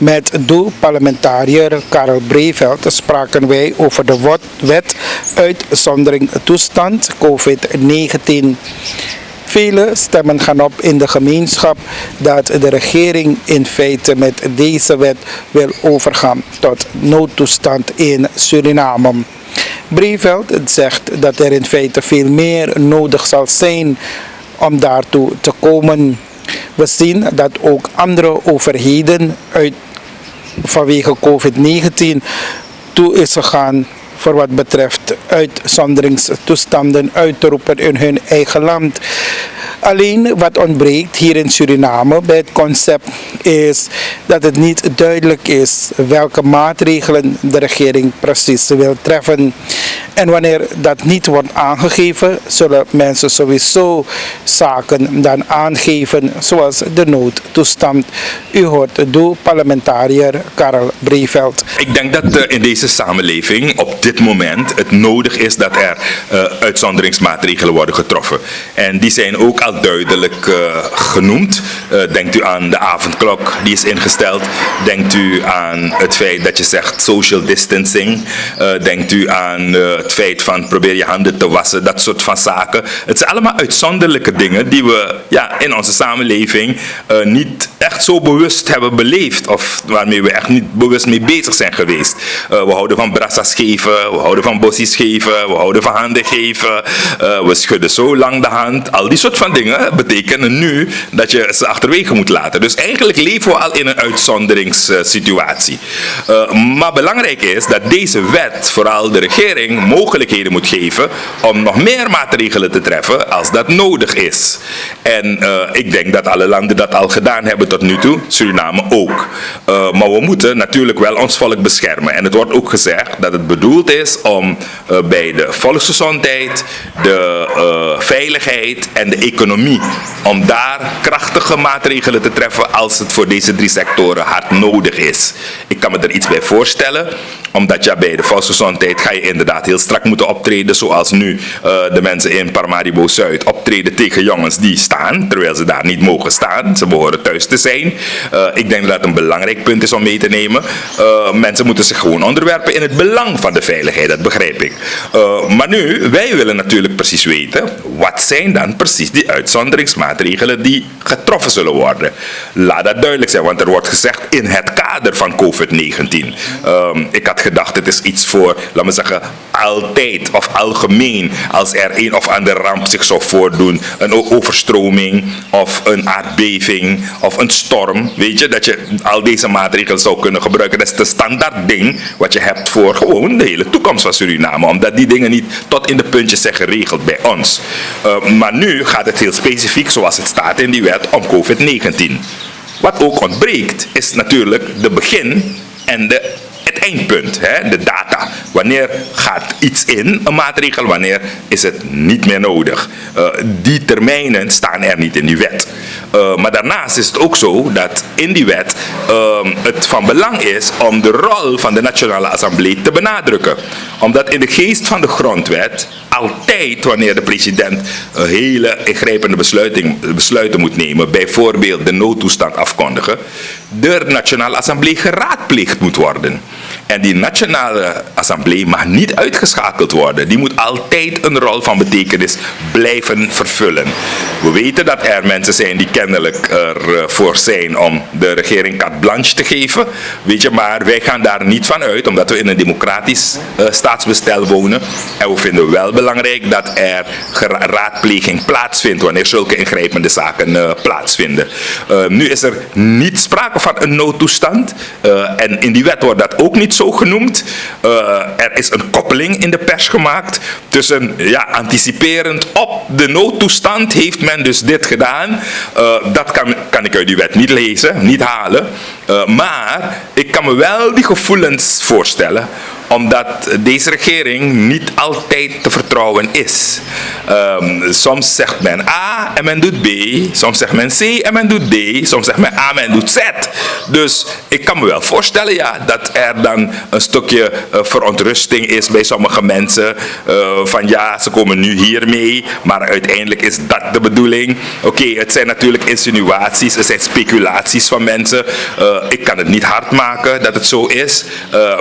Met de parlementariër Karel Breveld spraken wij over de wet uitzondering toestand COVID-19. Vele stemmen gaan op in de gemeenschap dat de regering in feite met deze wet wil overgaan tot noodtoestand in Suriname. Breveld zegt dat er in feite veel meer nodig zal zijn om daartoe te komen. We zien dat ook andere overheden vanwege COVID-19 toe is gegaan voor wat betreft uitzonderingstoestanden uit te roepen in hun eigen land. Alleen wat ontbreekt hier in Suriname bij het concept is dat het niet duidelijk is welke maatregelen de regering precies wil treffen. En wanneer dat niet wordt aangegeven, zullen mensen sowieso zaken dan aangeven zoals de noodtoestand. U hoort de parlementariër Karel Breveld. Ik denk dat in deze samenleving op dit moment het nodig is dat er uitzonderingsmaatregelen worden getroffen. En die zijn ook al duidelijk genoemd. Denkt u aan de avondklok die is ingesteld. Denkt u aan het feit dat je zegt social distancing. Denkt u aan het feit van probeer je handen te wassen. Dat soort van zaken. Het zijn allemaal uitzonderlijke dingen die we in onze samenleving niet echt zo bewust hebben beleefd. Of waarmee we echt niet bewust mee bezig zijn geweest. We houden van brassas geven. We houden van bossies geven. We houden van handen geven. We schudden zo lang de hand. Al die soort van dingen betekenen nu dat je ze achterwege moet laten. Dus eigenlijk leven we al in een uitzonderingssituatie. Maar belangrijk is dat deze wet vooral de regering mogelijkheden moet geven om nog meer maatregelen te treffen als dat nodig is. En ik denk dat alle landen dat al gedaan hebben tot nu toe, Suriname ook. Maar we moeten natuurlijk wel ons volk beschermen. En het wordt ook gezegd dat het bedoeld is om bij de volksgezondheid, de veiligheid en de economie, om daar krachtige maatregelen te treffen als het voor deze drie sectoren hard nodig is. Ik kan me er iets bij voorstellen, omdat bij de volksgezondheid ga je inderdaad heel strak moeten optreden, zoals nu de mensen in Paramaribo Zuid optreden tegen jongens die staan, terwijl ze daar niet mogen staan. Ze behoren thuis te zijn. Ik denk dat het een belangrijk punt is om mee te nemen. Mensen moeten zich gewoon onderwerpen in het belang van de veiligheid, dat begrijp ik. Maar nu, wij willen natuurlijk precies weten, wat zijn dan precies die uitzonderingsmaatregelen die getroffen zullen worden? Laat dat duidelijk zijn, want er wordt gezegd in het kader van COVID-19. Ik had gedacht, het is iets voor, laten we zeggen, altijd of algemeen, als er een of andere ramp zich zou voordoen, een overstroming of een aardbeving of een storm, weet je, dat je al deze maatregelen zou kunnen gebruiken. Dat is de standaard ding wat je hebt voor gewoon de hele toekomst van Suriname, omdat die dingen niet tot in de puntjes zijn geregeld bij ons. Maar nu gaat het heel specifiek, zoals het staat in die wet, om COVID-19. Wat ook ontbreekt, is natuurlijk de begin en het eindpunt, de data. Wanneer gaat iets in, een maatregel, wanneer is het niet meer nodig? Die termijnen staan er niet in die wet. Maar daarnaast is het ook zo dat in die wet het van belang is om de rol van de Nationale Assemblée te benadrukken. Omdat in de geest van de grondwet altijd wanneer de president hele ingrijpende besluiten moet nemen, bijvoorbeeld de noodtoestand afkondigen, de Nationale Assemblée geraadpleegd moet worden. En die Nationale Assemblée mag niet uitgeschakeld worden. Die moet altijd een rol van betekenis blijven vervullen. We weten dat er mensen zijn die kennelijk ervoor zijn om de regering carte blanche te geven. Weet je, maar wij gaan daar niet van uit, omdat we in een democratisch staatsbestel wonen. En we vinden wel belangrijk dat er raadpleging plaatsvindt wanneer zulke ingrijpende zaken plaatsvinden. Nu is er niet sprake van een noodtoestand. En in die wet wordt dat ook niet zo genoemd. Er is een koppeling in de pers gemaakt tussen, anticiperend op de noodtoestand heeft men dus dit gedaan. Dat kan ik uit die wet niet lezen, niet halen. Maar ik kan me wel die gevoelens voorstellen, Omdat deze regering niet altijd te vertrouwen is. Soms zegt men A en men doet B. Soms zegt men C en men doet D. Soms zegt men A en men doet Z. Dus ik kan me wel voorstellen dat er dan een stukje verontrusting is bij sommige mensen. Van ja, ze komen nu hiermee, maar uiteindelijk is dat de bedoeling. Oké, het zijn natuurlijk insinuaties, het zijn speculaties van mensen. Ik kan het niet hard maken dat het zo is.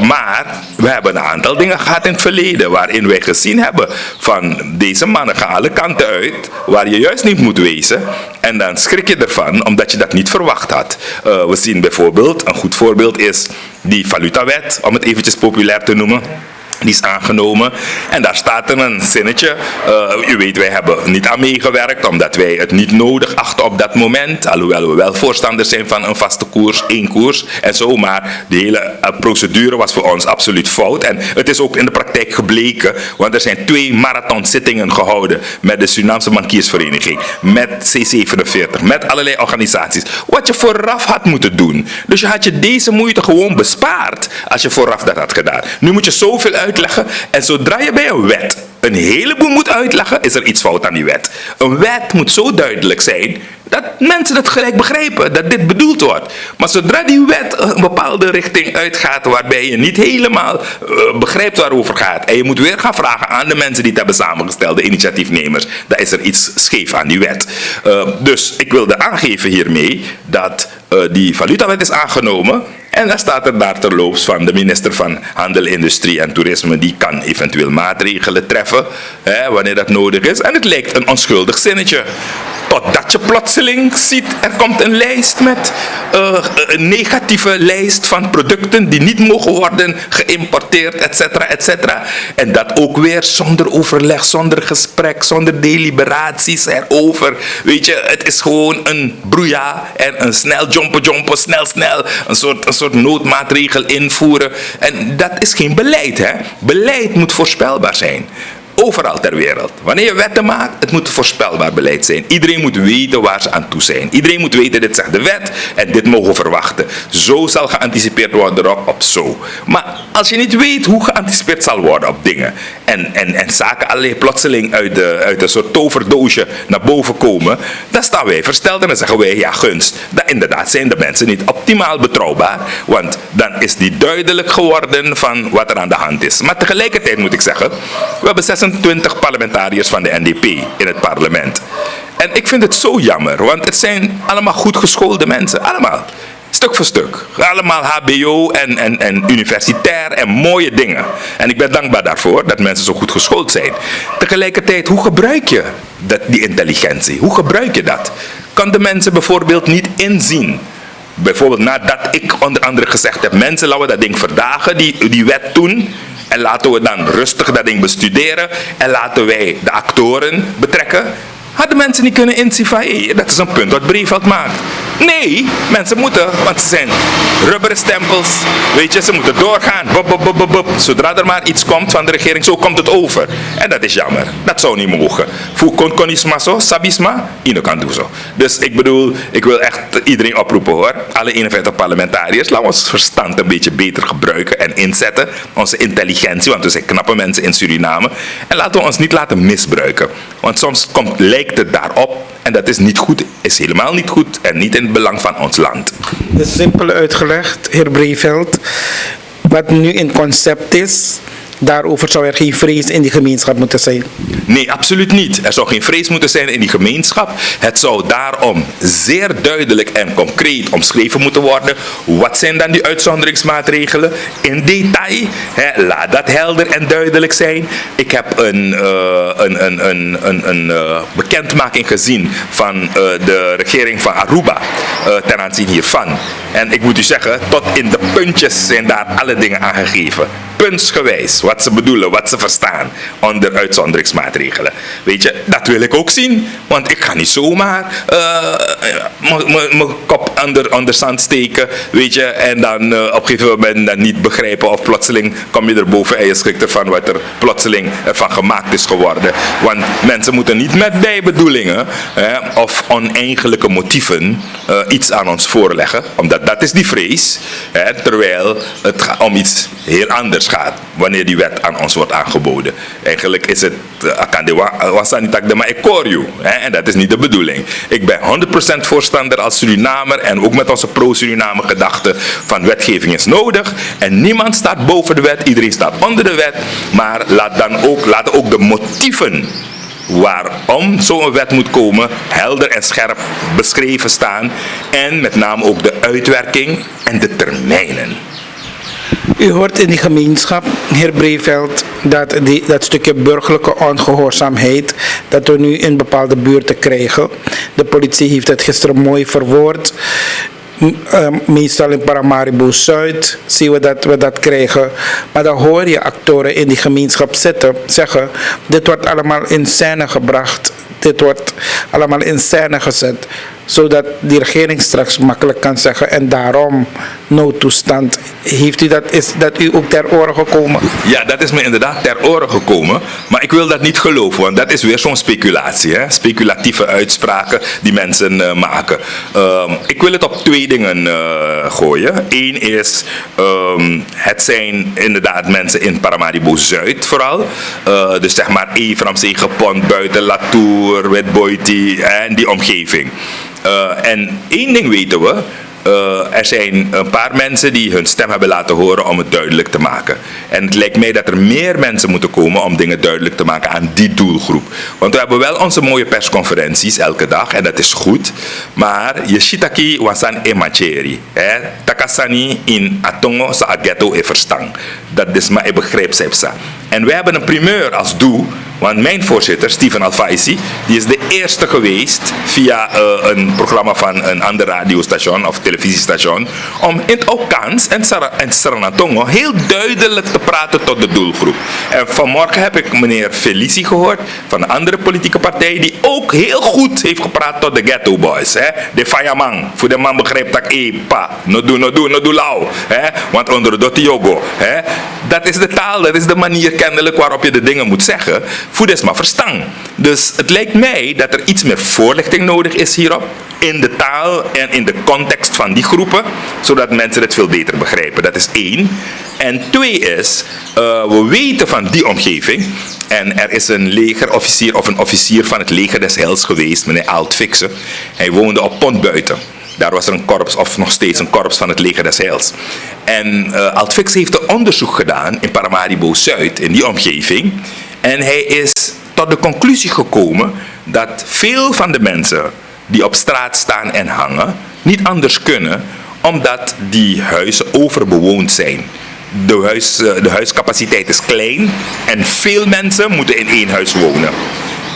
Maar we hebben een aantal dingen gehad in het verleden waarin wij gezien hebben van deze mannen gaan alle kanten uit, waar je juist niet moet wezen. En dan schrik je ervan, omdat je dat niet verwacht had. We zien bijvoorbeeld, een goed voorbeeld is die valutawet, om het eventjes populair te noemen. Die is aangenomen en daar staat er een zinnetje. U weet, wij hebben niet aan meegewerkt omdat wij het niet nodig achten op dat moment. Alhoewel we wel voorstanders zijn van een vaste koers, één koers en zo. Maar de hele procedure was voor ons absoluut fout. En het is ook in de praktijk gebleken, want er zijn 2 marathonzittingen gehouden met de Surinaamse Bankiersvereniging, met C47, met allerlei organisaties. Wat je vooraf had moeten doen. Dus je had je deze moeite gewoon bespaard als je vooraf dat had gedaan. Nu moet je zoveel uitleggen en zodra je bij een wet een heleboel moet uitleggen, is er iets fout aan die wet. Een wet moet zo duidelijk zijn dat mensen het gelijk begrijpen, dat dit bedoeld wordt. Maar zodra die wet een bepaalde richting uitgaat waarbij je niet helemaal begrijpt waarover gaat en je moet weer gaan vragen aan de mensen die het hebben samengesteld, de initiatiefnemers, dan is er iets scheef aan die wet. Dus ik wilde aangeven hiermee dat die valutawet is aangenomen. En dan staat er daar terloops van de minister van Handel, Industrie en Toerisme, die kan eventueel maatregelen treffen, wanneer dat nodig is. En het lijkt een onschuldig zinnetje. Totdat je plotseling ziet, er komt een lijst met een negatieve lijst van producten die niet mogen worden geïmporteerd, et cetera, et cetera. En dat ook weer zonder overleg, zonder gesprek, zonder deliberaties erover. Weet je, het is gewoon een broeia en een snel jumpen, snel, een soort noodmaatregel invoeren. En dat is geen beleid, hè. Beleid moet voorspelbaar zijn. Overal ter wereld. Wanneer je wetten maakt, het moet voorspelbaar beleid zijn. Iedereen moet weten waar ze aan toe zijn. Iedereen moet weten, dit zegt de wet en dit mogen we verwachten. Zo zal geanticipeerd worden op zo. Maar als je niet weet hoe geanticipeerd zal worden op dingen en zaken alleen plotseling uit een soort toverdoosje naar boven komen, dan staan wij versteld en dan zeggen wij, ja gunst. Dan inderdaad zijn de mensen niet optimaal betrouwbaar, want dan is die duidelijk geworden van wat er aan de hand is. Maar tegelijkertijd moet ik zeggen, we hebben 26 parlementariërs van de NDP in het parlement. En ik vind het zo jammer, want het zijn allemaal goed geschoolde mensen. Allemaal. Stuk voor stuk. Allemaal HBO en universitair en mooie dingen. En ik ben dankbaar daarvoor dat mensen zo goed geschoold zijn. Tegelijkertijd, hoe gebruik je die intelligentie? Hoe gebruik je dat? Kan de mensen bijvoorbeeld niet inzien? Bijvoorbeeld nadat ik onder andere gezegd heb, mensen, laten we dat ding verdagen, die wet doen. En laten we dan rustig dat ding bestuderen. En laten wij de actoren betrekken. Hadden mensen niet kunnen inzien van, dat is een punt wat Breiveld maakt. Nee, mensen moeten, want ze zijn rubberen stempels. Weet je, ze moeten doorgaan. Zodra er maar iets komt van de regering, zo komt het over. En dat is jammer. Dat zou niet mogen. Voor konisma zo, sabisma, ino kan doen zo. Dus ik bedoel, ik wil echt iedereen oproepen hoor. Alle 51 parlementariërs, laten we ons verstand een beetje beter gebruiken en inzetten. Onze intelligentie, want we zijn knappe mensen in Suriname. En laten we ons niet laten misbruiken. Want soms lijkt het daarop en dat is niet goed, is helemaal niet goed en niet in het belang van ons land. Het is simpel uitgelegd, heer Breiveld. Wat nu in concept is, daarover zou er geen vrees in die gemeenschap moeten zijn. Nee, absoluut niet. Er zou geen vrees moeten zijn in die gemeenschap. Het zou daarom zeer duidelijk en concreet omschreven moeten worden. Wat zijn dan die uitzonderingsmaatregelen? In detail. Laat dat helder en duidelijk zijn. Ik heb een bekendmaking gezien van de regering van Aruba ten aanzien hiervan. En ik moet u zeggen, tot in de puntjes zijn daar alle dingen aangegeven. Puntsgewijs. wat ze bedoelen, wat ze verstaan onder uitzonderingsmaatregelen. Weet je, dat wil ik ook zien, want ik ga niet zomaar mijn kop onder zand steken, weet je, en dan op een gegeven moment dat niet begrijpen of plotseling kom je er boven en je schrikt ervan wat er plotseling ervan gemaakt is geworden. Want mensen moeten niet met bijbedoelingen of oneigenlijke motieven iets aan ons voorleggen, omdat dat is die vrees, terwijl het om iets heel anders gaat wanneer die wet aan ons wordt aangeboden. Eigenlijk is het maar ik hoor you, en dat is niet de bedoeling. Ik ben 100% voorstander als Surinamer en ook met onze pro-Suriname gedachte van wetgeving is nodig en niemand staat boven de wet, iedereen staat onder de wet, maar laten ook de motieven waarom zo'n wet moet komen helder en scherp beschreven staan en met name ook de uitwerking en de termijnen. U hoort in die gemeenschap, heer Breveld, dat stukje burgerlijke ongehoorzaamheid dat we nu in bepaalde buurten krijgen. De politie heeft het gisteren mooi verwoord. Meestal in Paramaribo Zuid zien we dat krijgen. Maar dan hoor je actoren in die gemeenschap zeggen, dit wordt allemaal in scène gebracht. Dit wordt allemaal in scène gezet. Zodat die regering straks makkelijk kan zeggen en daarom noodtoestand. Is dat u ook ter oren gekomen? Ja, dat is me inderdaad ter oren gekomen. Maar ik wil dat niet geloven, want dat is weer zo'n speculatie. Speculatieve uitspraken die mensen maken. Ik wil het op twee dingen gooien. Eén is, het zijn inderdaad mensen in Paramaribo Zuid vooral. Dus zeg maar Eeframzee, Pont, Buiten, Latour, Witboiti en die omgeving. En één ding weten we, er zijn een paar mensen die hun stem hebben laten horen om het duidelijk te maken. En het lijkt mij dat er meer mensen moeten komen om dingen duidelijk te maken aan die doelgroep. Want we hebben wel onze mooie persconferenties elke dag en dat is goed. Maar je shitaki wasan emacheri. Takasani in atongo sa ageto e verstang. Dat is maar een begrijp sepsa. En we hebben een primeur als doel. Want mijn voorzitter, Steven Alfaisi, die is de eerste geweest via een programma van een ander radiostation of televisiestation om in het Okans en Saranatongo heel duidelijk te praten tot de doelgroep. En vanmorgen heb ik meneer Felici gehoord van een andere politieke partij die ook heel goed heeft gepraat tot de ghetto boys. De Fayamang, voor de man begrijpt dat pa, no do lauw. Want onder de yogo. Dat is de taal, dat is de manier kennelijk waarop je de dingen moet zeggen. Voed is maar verstang. Dus het lijkt mij dat er iets meer voorlichting nodig is hierop. In de taal en in de context van die groepen. Zodat mensen het veel beter begrijpen. Dat is één. En twee is, we weten van die omgeving. En er is een legerofficier of een officier van het leger des Heils geweest. Meneer Altfikse. Hij woonde op Pontbuiten. Daar was er een korps, of nog steeds een korps van het leger des Heils. En Altfikse heeft een onderzoek gedaan in Paramaribo Zuid, in die omgeving. En hij is tot de conclusie gekomen dat veel van de mensen die op straat staan en hangen, niet anders kunnen, omdat die huizen overbewoond zijn. De huiscapaciteit is klein en veel mensen moeten in één huis wonen.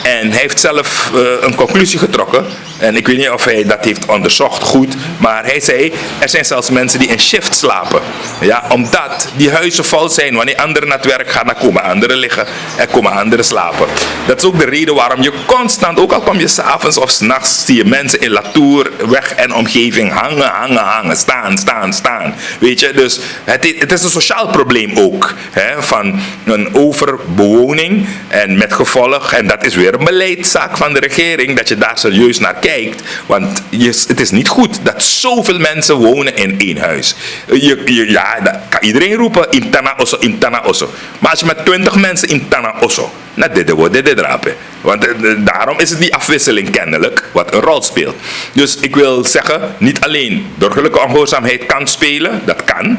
En hij heeft zelf een conclusie getrokken. En ik weet niet of hij dat heeft onderzocht goed. Maar hij zei, er zijn zelfs mensen die in shift slapen. Ja, omdat die huizen vol zijn. Wanneer anderen naar het werk gaan, dan komen anderen liggen. En komen anderen slapen. Dat is ook de reden waarom je constant, ook al kom je 's avonds of 's nachts, zie je mensen in Latour, weg en omgeving hangen. Staan. Weet je, dus het is een sociaal probleem ook. Van een overbewoning. En met gevolg, en dat is weer een beleidszaak van de regering, dat je daar serieus naar kijkt. Want het is niet goed dat zoveel mensen wonen in één huis. Ja, dat kan iedereen roepen, Intana Osso. Maar als je met 20 mensen Intana Osso, nou dit wordt dit drapen. Want daarom is het die afwisseling kennelijk wat een rol speelt. Dus ik wil zeggen, niet alleen burgerlijke ongehoorzaamheid kan spelen, dat kan.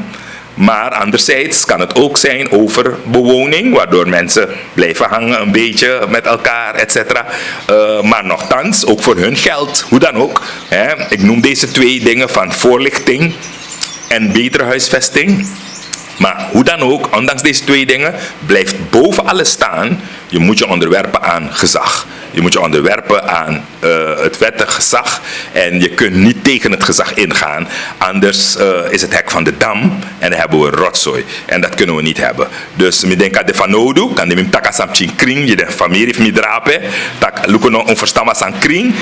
Maar anderzijds kan het ook zijn over bewoning, waardoor mensen blijven hangen een beetje met elkaar, etc. Maar nochtans, ook voor hun geld, hoe dan ook. Ik noem deze twee dingen van voorlichting en betere huisvesting. Maar hoe dan ook, ondanks deze twee dingen, blijft boven alles staan, je moet je onderwerpen aan gezag. Je moet je onderwerpen aan het wettig gezag. En je kunt niet tegen het gezag ingaan. Anders is het hek van de dam. En dan hebben we rotzooi. En dat kunnen we niet hebben. Dus ik denk dat de vanodu, kan de takasam kring, je de familie heeft me drapen. Tak lukono onverstaanbaar aan kring.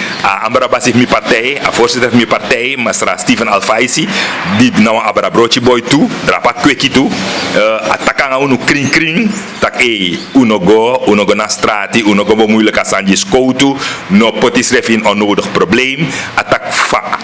Ambra basif mi partij, voorzitter van mi partij, Masra Steven Alfaisi, die nou abra broodje boy toe, drapa kweki toe. Atakanga unu kring, tak uno go na strati, uno go moeilijk als aan je skoutu, no potis ref in onnodig probleem. Atak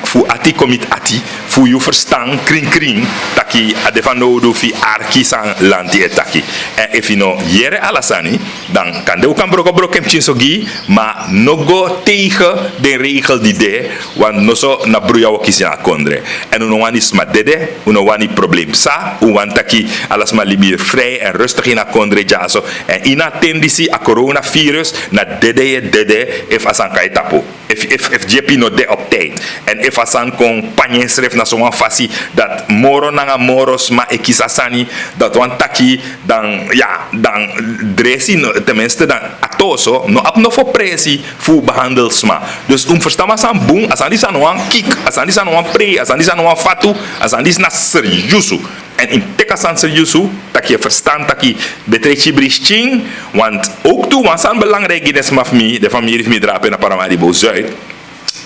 fu ati komit ati, fu you verstaan kring, taki adevanodu fi arki san lanti etaki. En if you know jere alasani, dan kan de ook aan broko kemchin sogi, maar no go tegen de regel die de, want no so na bruya wakisi na kondre. En uno wani sma dede, uno wani probleem sa, uwan taki alas ma libier vrij en rustig in a kondre jaso. En ina tendisi a coronavirus na dede if asan kai tapo. If JP no de op tijd. En if asan kon panyen schrijf na zo'n fasi dat moro nanga moros ma ekisasani dat wan taki dan dresi tenminste dan atoso no ap no for presi fu behandelsma. Dus verstaan san boom asan dis an wan kick, asan dis an wan pre, asan dis an wan fatu, asan dis na seriusu. En in tekasan seriusu tak je verstaan taki betrekje brisching, want ook toe want san belangrijk in es mafmi de familie heeft me drapen na Paramaribo Zuid.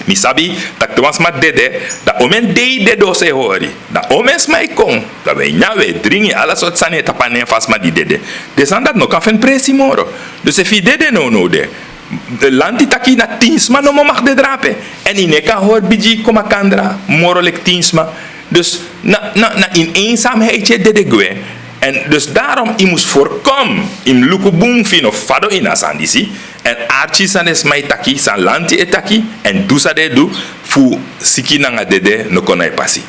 Misabi tak tuans ma dede da omen de dose hori da omen smai kon da we nyawe dringi ala sot sane tapane fas ma di dede desandat no kan fen presi moro dus if dede no de lanti taki na tinsma no mag de drape en ineka hoor biji koma kandra moro lek tinsma dus na in eenzaamheidje dede gwe. En dus daarom, je moest voorkomen, in lukubung fino fado in asandisi, en archi sanes mai taki, san lanti etaki, en du sade du, fu siki nanga dede no konai pasi.